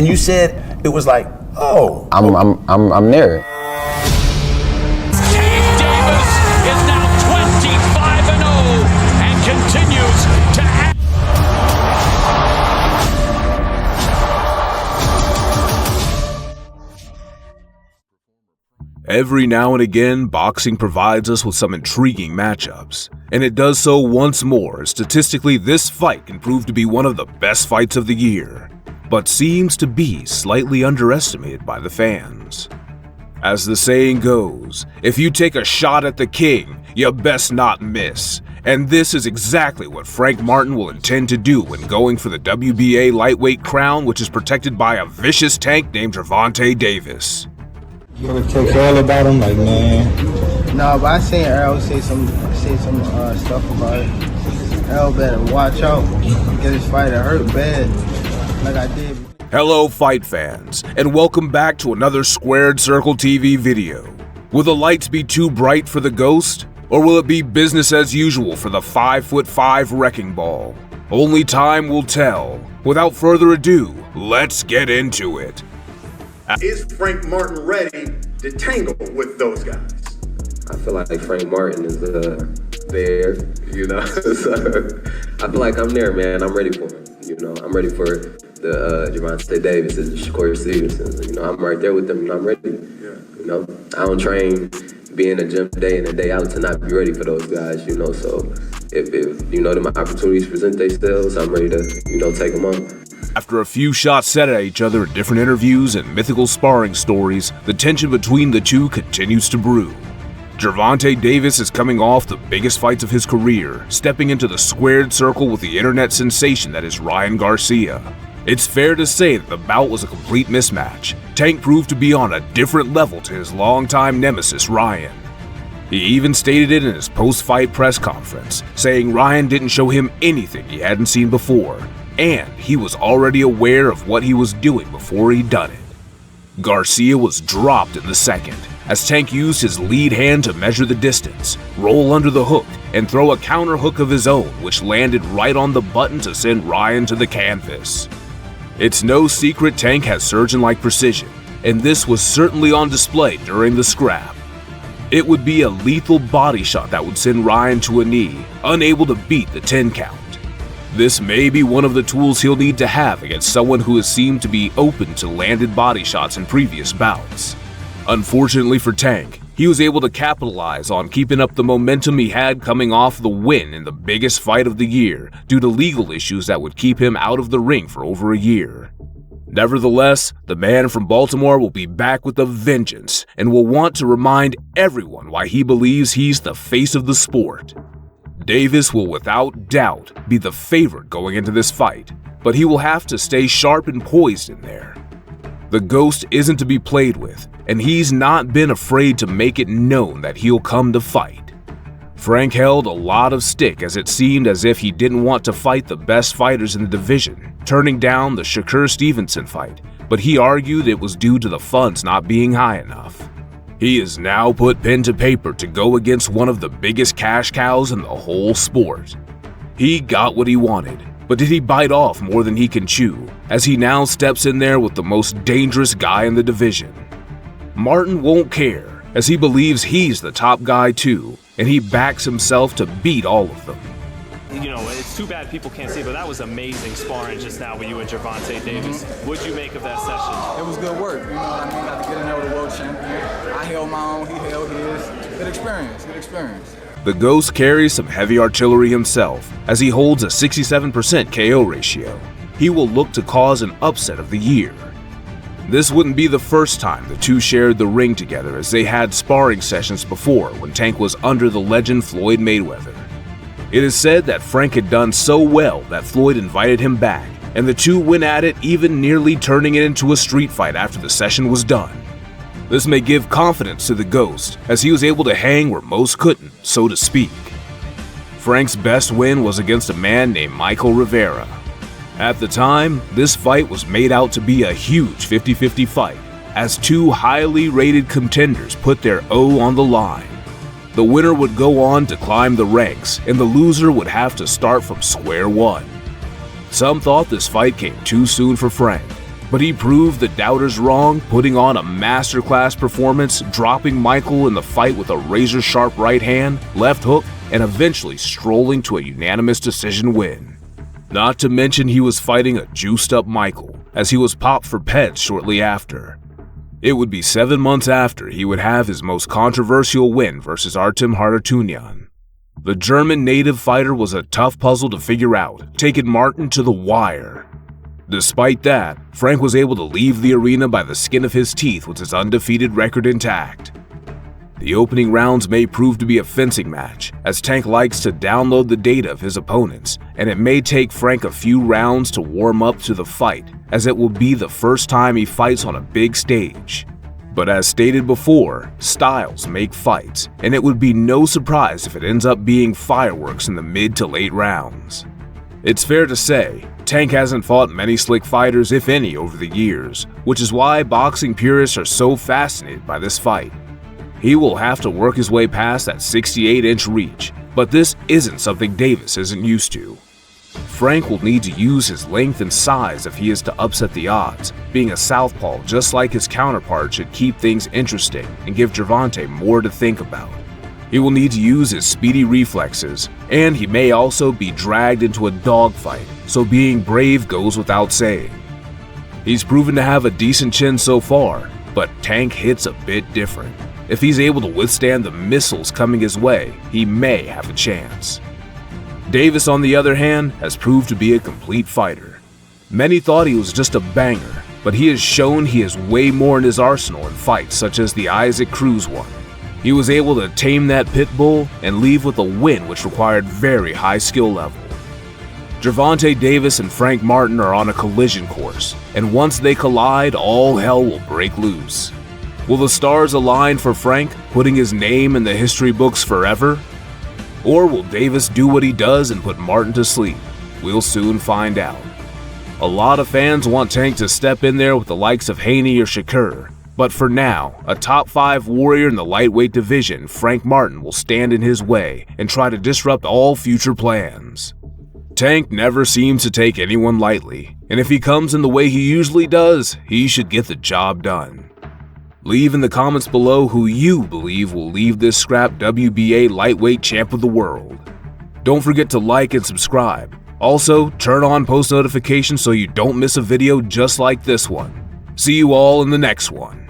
And you said it was like, oh. I'm there. Tank Davis is now 25-0 and continues to act. Every now and again, boxing provides us with some intriguing matchups, and it does so once more. Statistically, this fight can prove to be one of the best fights of the year, but seems to be slightly underestimated by the fans. As the saying goes, if you take a shot at the king, you best not miss. And this is exactly what Frank Martin will intend to do when going for the WBA lightweight crown, which is protected by a vicious tank named Gervonta Davis. You ever text Earl about him? Like, man. No, but I seen Earl say some stuff about it. Earl better watch out. Get his fighter hurt bad, like I did. Hello, fight fans, and welcome back to another Squared Circle TV video. Will the lights be too bright for the Ghost, or will it be business as usual for the 5'5" Wrecking Ball? Only time will tell. Without further ado, let's get into it. Is Frank Martin ready to tangle with those guys? I feel like Frank Martin is there, you know. So I feel like I'm there, man. I'm ready for him. You know, I'm ready for the Gervonta Davis and Shakur Stevenson. You know, I'm right there with them, and I'm ready. Yeah. You know, I don't train, be in the gym day in and day out to not be ready for those guys. You know, so if you know, my opportunities present themselves, I'm ready to, you know, take them on. After a few shots set at each other in different interviews and mythical sparring stories, the tension between the two continues to brew. Gervonta Davis is coming off the biggest fights of his career, stepping into the squared circle with the internet sensation that is Ryan Garcia. It's fair to say that the bout was a complete mismatch. Tank proved to be on a different level to his longtime nemesis Ryan. He even stated it in his post-fight press conference, saying Ryan didn't show him anything he hadn't seen before, and he was already aware of what he was doing before he'd done it. Garcia was dropped in the second, as Tank used his lead hand to measure the distance, roll under the hook, and throw a counter hook of his own, which landed right on the button to send Ryan to the canvas. It's no secret Tank has surgeon-like precision, and this was certainly on display during the scrap. It would be a lethal body shot that would send Ryan to a knee, unable to beat the 10 count. This may be one of the tools he'll need to have against someone who has seemed to be open to landed body shots in previous bouts. Unfortunately for Tank, he was able to capitalize on keeping up the momentum he had coming off the win in the biggest fight of the year due to legal issues that would keep him out of the ring for over a year. Nevertheless, the man from Baltimore will be back with a vengeance and will want to remind everyone why he believes he's the face of the sport. Davis will without doubt be the favorite going into this fight, but he will have to stay sharp and poised in there. The Ghost isn't to be played with, and he's not been afraid to make it known that he'll come to fight. Frank held a lot of stick as it seemed as if he didn't want to fight the best fighters in the division, turning down the Shakur Stevenson fight, but he argued it was due to the funds not being high enough. He has now put pen to paper to go against one of the biggest cash cows in the whole sport. He got what he wanted, but did he bite off more than he can chew, as he now steps in there with the most dangerous guy in the division? Martin won't care, as he believes he's the top guy too, and he backs himself to beat all of them. You know, it's too bad people can't see, but that was amazing sparring just now with you and Gervonta Davis. What'd you make of that session? It was good work, you know what I mean? Got to get in there with the world champion. I held my own, he held his. Good experience. The Ghost carries some heavy artillery himself, as he holds a 67% KO ratio. He will look to cause an upset of the year. This wouldn't be the first time the two shared the ring together, as they had sparring sessions before when Tank was under the legend Floyd Mayweather. It is said that Frank had done so well that Floyd invited him back, and the two went at it, even nearly turning it into a street fight after the session was done. This may give confidence to the Ghost, as he was able to hang where most couldn't, so to speak. Frank's best win was against a man named Michael Rivera. At the time, this fight was made out to be a huge 50-50 fight, as two highly rated contenders put their O on the line. The winner would go on to climb the ranks, and the loser would have to start from square one. Some thought this fight came too soon for Frank, But he proved the doubters wrong, putting on a masterclass performance, dropping Michael in the fight with a razor-sharp right hand, left hook, and eventually strolling to a unanimous decision win. Not to mention he was fighting a juiced-up Michael, as he was popped for pets shortly after. It would be 7 months after he would have his most controversial win versus Artem Harutyunyan. The German native fighter was a tough puzzle to figure out, taking Martin to the wire. Despite that, Frank was able to leave the arena by the skin of his teeth with his undefeated record intact. The opening rounds may prove to be a fencing match, as Tank likes to download the data of his opponents, and it may take Frank a few rounds to warm up to the fight, as it will be the first time he fights on a big stage. But as stated before, styles make fights, and it would be no surprise if it ends up being fireworks in the mid to late rounds. It's fair to say, Tank hasn't fought many slick fighters, if any, over the years, which is why boxing purists are so fascinated by this fight. He will have to work his way past that 68-inch reach, but this isn't something Davis isn't used to. Frank will need to use his length and size if he is to upset the odds. Being a southpaw just like his counterpart should keep things interesting and give Gervonta more to think about. He will need to use his speedy reflexes, and he may also be dragged into a dogfight, so being brave goes without saying. He's proven to have a decent chin so far, but Tank hits a bit different. If he's able to withstand the missiles coming his way, he may have a chance. Davis, on the other hand, has proved to be a complete fighter. Many thought he was just a banger, but he has shown he has way more in his arsenal in fights such as the Isaac Cruz one. He was able to tame that pit bull and leave with a win which required very high skill level. Gervonta Davis and Frank Martin are on a collision course, and once they collide, all hell will break loose. Will the stars align for Frank, putting his name in the history books forever? Or will Davis do what he does and put Martin to sleep? We'll soon find out. A lot of fans want Tank to step in there with the likes of Haney or Shakur, but for now, a top 5 warrior in the lightweight division, Frank Martin will stand in his way and try to disrupt all future plans. Tank never seems to take anyone lightly, and if he comes in the way he usually does, he should get the job done. Leave in the comments below who you believe will leave this scrap WBA lightweight champ of the world. Don't forget to like and subscribe. Also, turn on post notifications so you don't miss a video just like this one. See you all in the next one.